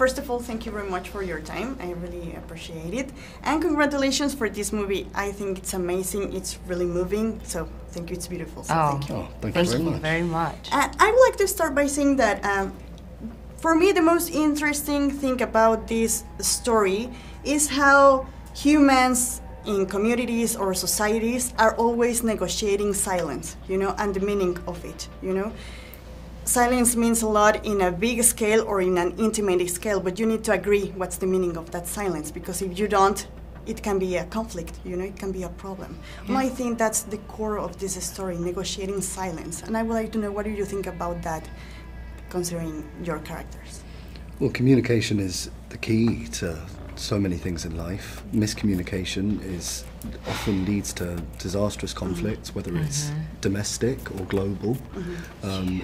first of all, thank you very much for your time. I really appreciate it. And congratulations for this movie. I think it's amazing. It's really moving. So thank you. It's beautiful. So thank you. Thank you very much. I would like to start by saying that for me, the most interesting thing about this story is how humans in communities or societies are always negotiating silence, you know, and the meaning of it, you know. Silence means a lot in a big scale or in an intimate scale, but you need to agree what's the meaning of that silence, because if you don't, it can be a conflict, you know, it can be a problem. And I think that's the core of this story, negotiating silence. And I would like to know, what do you think about that, considering your characters? Well, communication is the key to so many things in life. Miscommunication often leads to disastrous conflicts, whether it's domestic or global.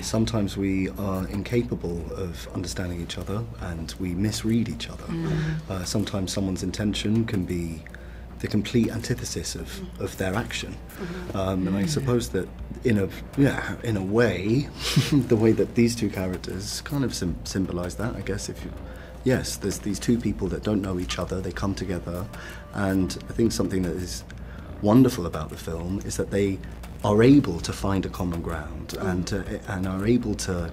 Sometimes we are incapable of understanding each other and we misread each other. Sometimes someone's intention can be the complete antithesis of their action. And I suppose that in a way, the way that these two characters kind of symbolize that, I guess. Yes, there's these two people that don't know each other, they come together, and I think something that is wonderful about the film is that they are able to find a common ground and are able to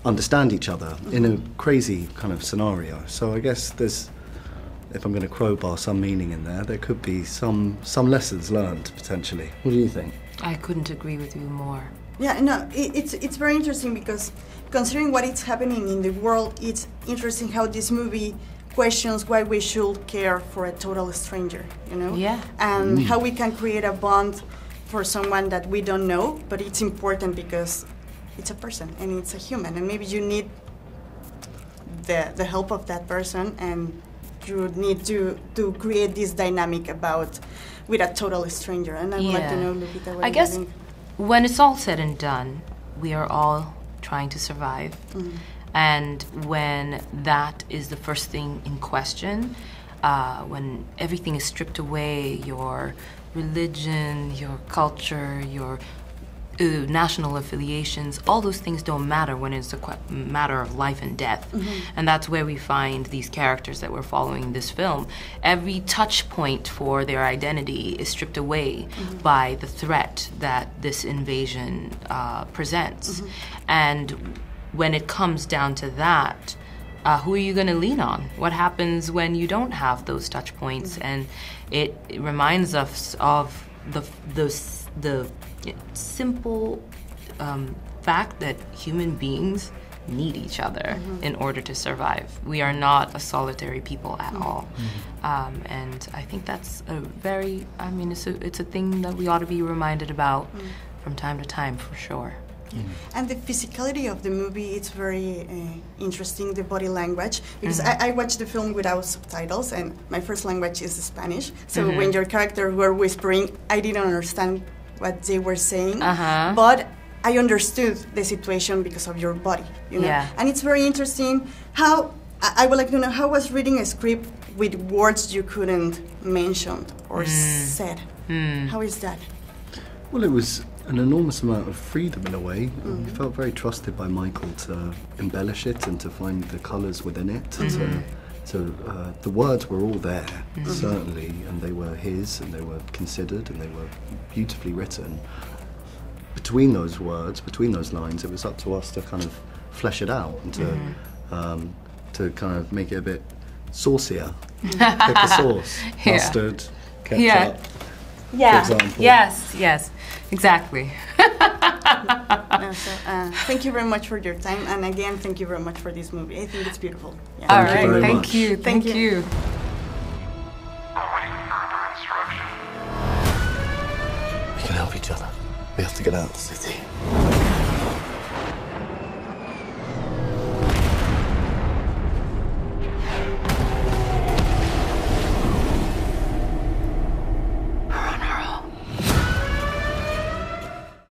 understand each other in a crazy kind of scenario. So I guess if I'm going to crowbar some meaning in there could be some lessons learned, potentially. What do you think? I couldn't agree with you more. Yeah, no, it's very interesting, because considering what is happening in the world, it's interesting how this movie questions why we should care for a total stranger, you know? Yeah. And how we can create a bond for someone that we don't know, but it's important because it's a person and it's a human, and maybe you need the help of that person, and you need to create this dynamic with a total stranger. And I would like to know, Lupita, what you think? When it's all said and done, we are all trying to survive. And when that is the first thing in question, when everything is stripped away, your religion, your culture, your national affiliations, all those things don't matter when it's a matter of life and death. And that's where we find these characters that we're following in this film. Every touch point for their identity is stripped away by the threat that this invasion presents. And when it comes down to that, who are you going to lean on? What happens when you don't have those touch points? And it reminds us of the simple fact that human beings need each other in order to survive. We are not a solitary people at all. And I think that's it's a thing that we ought to be reminded about from time to time, for sure. And the physicality of the movie, it's very interesting, the body language, because I watched the film without subtitles, and my first language is Spanish. So when your characters were whispering, I didn't understand what they were saying, but I understood the situation because of your body, you know. And it's very interesting how, I would like to know, how was reading a script with words you couldn't mention or said? How is that? Well, it was an enormous amount of freedom in a way. We felt very trusted by Michael to embellish it and to find the colours within it. So the words were all there, certainly, and they were his, and they were considered, and they were beautifully written. Between those words, between those lines, it was up to us to kind of flesh it out and to kind of make it a bit saucier. Pick a sauce, mustard, ketchup, for example. Yes, exactly. Thank you very much for your time, and again, thank you very much for this movie. I think it's beautiful. Yeah. All right, thank you. Thank you. We can help each other. We have to get out of the city.